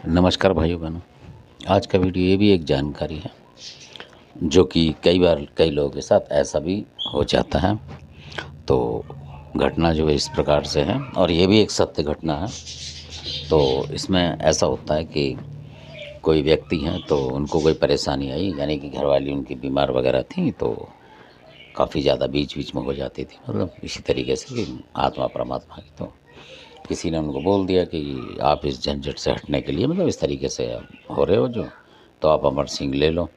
नमस्कार भाइयों बहनों। आज का वीडियो ये भी एक जानकारी है जो कि कई बार कई लोगों के साथ ऐसा भी हो जाता है। तो घटना जो है इस प्रकार से है और ये भी एक सत्य घटना है। तो इसमें ऐसा होता है कि कोई व्यक्ति हैं तो उनको कोई परेशानी आई, यानी कि घरवाली उनकी बीमार वगैरह थी, तो काफ़ी ज़्यादा बीच-बीच में हो जाती थी, मतलब इसी तरीके से कि आत्मा परमात्मा की। तो किसी ने उनको बोल दिया कि आप इस झंझट से हटने के लिए, मतलब इस तरीके से आप हो रहे हो जो, तो आप अमर सिंह ले लो।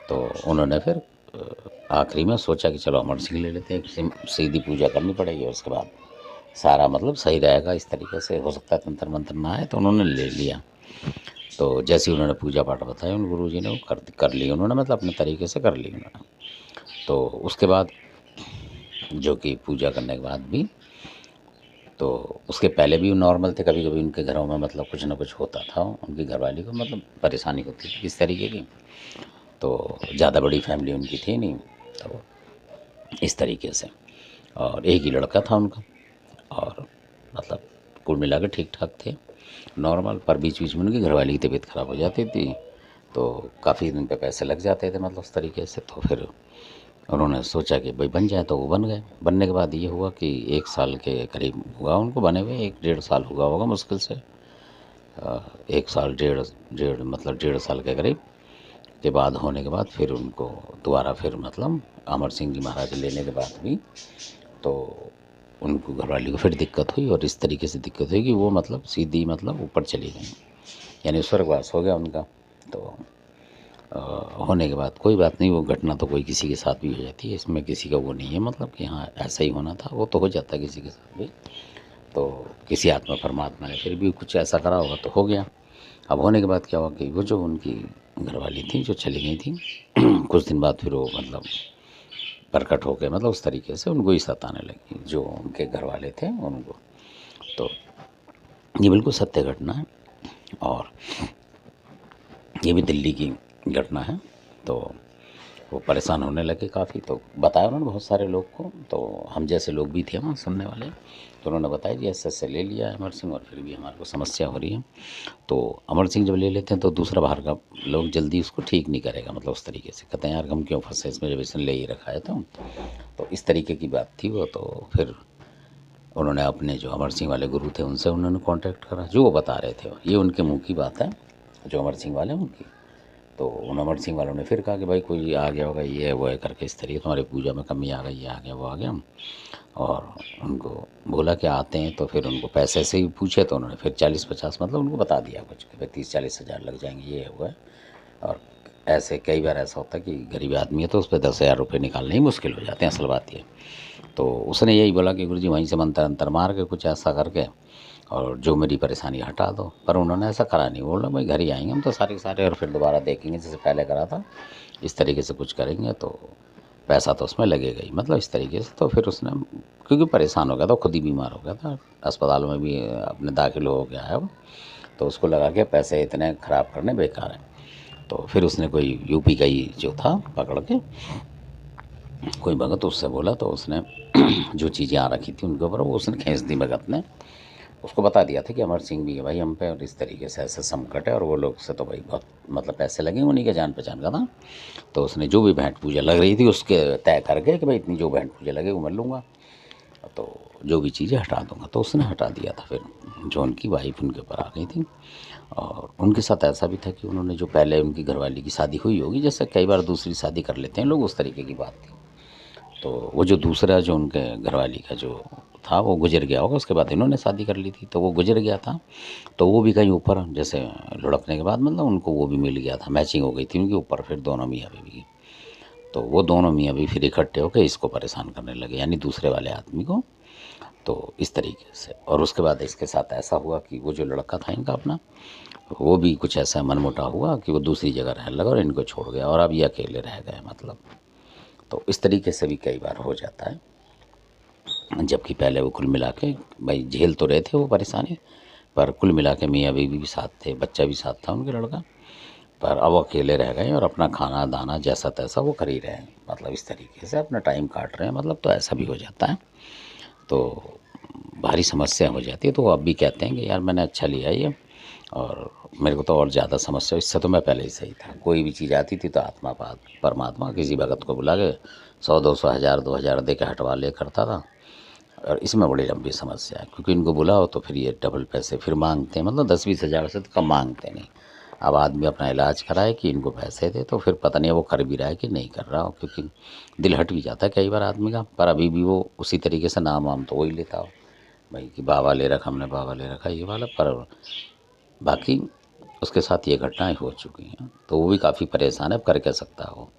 तो उन्होंने फिर आखिरी में सोचा कि चलो अमर सिंह ले लेते हैं, सीधी पूजा करनी पड़ेगी, उसके बाद सारा मतलब सही रहेगा। इस तरीके से हो सकता है तंत्र मंत्र ना आए, तो उन्होंने ले लिया। तो जैसे ही उन्होंने पूजा पाठ बताया उन गुरु जी ने, वो कर ली उन्होंने, मतलब अपने तरीके से कर ली उन्होंने। तो उसके बाद जो कि पूजा करने के बाद भी, तो उसके पहले भी वो नॉर्मल थे। कभी कभी उनके घरों में मतलब कुछ ना कुछ होता था, उनकी घरवाली को मतलब परेशानी होती थी इस तरीके की। तो ज़्यादा बड़ी फैमिली उनकी थी नहीं, तो इस तरीके से, और एक ही लड़का था उनका, और मतलब कुल मिला के ठीक ठाक थे, नॉर्मल। पर बीच बीच में उनकी घरवाली की तबीयत ख़राब हो जाती थी, तो काफ़ी दिन पे पैसे लग जाते थे, मतलब उस तरीके से। तो फिर उन्होंने सोचा कि भाई बन जाए, तो वो बन गए। बनने के बाद ये हुआ कि 1 साल के करीब हुआ उनको बने हुए, 1 डेढ़ साल हुआ होगा मुश्किल से। 1 साल डेढ़ डेढ़ मतलब 1.5 साल के करीब के बाद होने के बाद फिर उनको दोबारा फिर मतलब अमर सिंह जी महाराज लेने के बाद भी, तो उनको घरवाली को फिर दिक्कत हुई, और इस तरीके से दिक्कत हुई कि वो मतलब सीधी मतलब ऊपर चली गई, यानी स्वर्गवास हो गया उनका। तो होने के बाद कोई बात नहीं, वो घटना तो कोई किसी के साथ भी हो जाती है, इसमें किसी का वो नहीं है, मतलब कि हाँ ऐसा ही होना था, वो तो हो जाता है किसी के साथ भी। तो किसी आत्मा परमात्मा ने फिर भी कुछ ऐसा करा होगा तो हो गया। अब होने के बाद क्या हुआ कि वो जो उनकी घरवाली थी जो चली गई थी कुछ दिन बाद फिर वो मतलब प्रकट हो गए, मतलब उस तरीके से उनको ही सताने लगी जो उनके घर वाले थे उनको। तो ये बिल्कुल सत्य घटना है, और ये भी दिल्ली की घटना है। तो वो परेशान होने लगे काफ़ी, तो बताया उन्होंने बहुत सारे लोग को। तो हम जैसे लोग भी थे वहाँ सुनने वाले, तो उन्होंने बताया कि ऐसे ऐसे ले लिया है अमर सिंह, और फिर भी हमारे को समस्या हो रही है। तो अमर सिंह जब ले लेते हैं तो दूसरा बाहर का लोग जल्दी उसको ठीक नहीं करेगा, मतलब उस तरीके से कहते हैं यार हम क्यों फंसे इसमें जब इसने ले ही रखा है। तो इस तरीके की बात थी वो। तो फिर उन्होंने अपने जो अमर सिंह वाले गुरु थे उनसे उन्होंने कांटेक्ट करा, जो वो बता रहे थे, ये उनके मुंह की बात है, जो अमर सिंह वाले हैं उनकी। तो उन अमर सिंह वालों ने फिर कहा कि भाई कोई आ गया होगा, ये है वो है करके, इस तरीके तुम्हारी पूजा में कमी आ गई, ये आ गया वो आ गया। और उनको बोला कि आते हैं, तो फिर उनको पैसे से ही पूछे, तो उन्होंने फिर 40-50 मतलब उनको बता दिया कुछ कि भाई 30-40 हज़ार लग जाएंगे, ये हुआ है। और ऐसे कई बार ऐसा होता है कि गरीब आदमी है तो उस पर 10,000 रुपये निकालने ही मुश्किल हो जाते हैं, असल बात ये। तो उसने यही बोला कि गुरुजी वहीं से मंत्र अंतर मार के कुछ ऐसा करके और जो मेरी परेशानी हटा दो। पर उन्होंने ऐसा करा नहीं, बोला भाई घर ही आएंगे हम तो सारे के सारे, और फिर दोबारा देखेंगे जैसे पहले करा था, इस तरीके से कुछ करेंगे, तो पैसा तो उसमें लगेगा ही, मतलब इस तरीके से। तो फिर उसने, क्योंकि परेशान हो गया था, खुद ही बीमार हो गया था, अस्पताल में भी अपने दाखिल हो गया है वो। तो उसको लगा कि पैसे इतने ख़राब करने बेकार हैं। तो फिर उसने कोई यूपी का ही जो था पकड़ के, कोई भगत, उससे बोला, तो उसने जो चीज़ें आ रखी थी उनके ऊपर वो उसने खींच दी। भगत ने उसको बता दिया था कि अमर सिंह भी है भाई हम पे, और इस तरीके से ऐसा संकट है, और वो लोग से तो भाई बहुत मतलब पैसे लगे, उन्हीं के जान पहचान का था। तो उसने जो भी भेंट पूजा लग रही थी उसके तय करके कि भाई इतनी जो भेंट पूजा लगे वो मैं लूँगा, तो जो भी चीज़ें हटा दूँगा। तो उसने हटा दिया था फिर, जो उनकी वाइफ उनके ऊपर आ गई थी। और उनके साथ ऐसा भी था कि उन्होंने जो पहले उनकी घरवाली की शादी हुई होगी, जैसे कई बार दूसरी शादी कर लेते हैं लोग, उस तरीके की बात थी। तो वो जो दूसरा जो उनके घरवाली का जो था वो गुजर गया होगा, उसके बाद इन्होंने शादी कर ली थी, तो वो गुजर गया था। तो वो भी कहीं ऊपर जैसे लुढ़कने के बाद मतलब उनको वो भी मिल गया था, मैचिंग हो गई थी उनके ऊपर फिर दोनों मियाँ बीवी की। तो वो दोनों मियाँ बीवी फिर इकट्ठे होकर इसको परेशान करने लगे, यानी दूसरे वाले आदमी को। तो इस तरीके से, और उसके बाद इसके साथ ऐसा हुआ कि वो जो लड़का था इनका अपना, वो भी कुछ ऐसा मनमुटाव हुआ कि वो दूसरी जगह रहने लगा और इनको छोड़ गया, और अब ये अकेले रह गए मतलब। तो इस तरीके से भी कई बार हो जाता है, जबकि पहले वो कुल मिला के भाई झेल तो रहे थे वो परेशानी, पर कुल मिला के मियाँ बीवी भी साथ थे, बच्चा भी साथ था उनके लड़का। पर अब वो अकेले रह गए और अपना खाना दाना जैसा तैसा वो कर ही रहे हैं, मतलब इस तरीके से अपना टाइम काट रहे हैं, मतलब तो ऐसा भी हो जाता है। तो भारी समस्या हो जाती है। तो वो अब भी कहते हैं कि यार मैंने अच्छा लिया ये, और मेरे को तो और ज़्यादा समस्या, इससे तो मैं पहले ही सही था। कोई भी चीज़ आती थी तो आत्मा पात परमात्मा किसी भगत को बुला के 100-200 हज़ार 2000 दे के हटवा ले करता था। और इसमें बड़ी लंबी समस्या है, क्योंकि इनको बुलाओ तो फिर ये डबल पैसे फिर मांगते हैं, मतलब 10-20 हज़ार से तो कम मांगते नहीं। अब आदमी अपना इलाज कराए कि इनको पैसे दे, तो फिर पता नहीं वो कर भी रहा है कि नहीं कर रहा हो, क्योंकि दिल हट भी जाता है कई बार आदमी का। पर अभी भी वो उसी तरीके से नाम वाम तो वही लेता हो भाई कि बाबा ले रखा, हमने बाबा ले रखा ये वाला। पर बाकी उसके साथ ये घटनाएं हो चुकी हैं, तो वो भी काफ़ी परेशान है। अब कर क्या सकता हो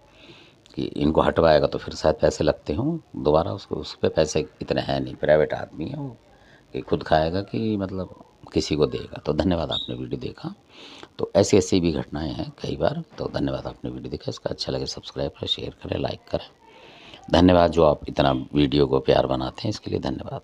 कि इनको हटवाएगा तो फिर शायद पैसे लगते हों दोबारा, उसको उस पर पैसे इतने हैं नहीं, प्राइवेट आदमी है वो, कि खुद खाएगा कि मतलब किसी को देगा। तो धन्यवाद, आपने वीडियो देखा। तो ऐसी ऐसी भी घटनाएं हैं कई बार। तो धन्यवाद, आपने वीडियो देखा। इसका अच्छा लगे सब्सक्राइब करें, शेयर करें, लाइक करें। धन्यवाद, जो आप इतना वीडियो को प्यार बनाते हैं इसके लिए धन्यवाद।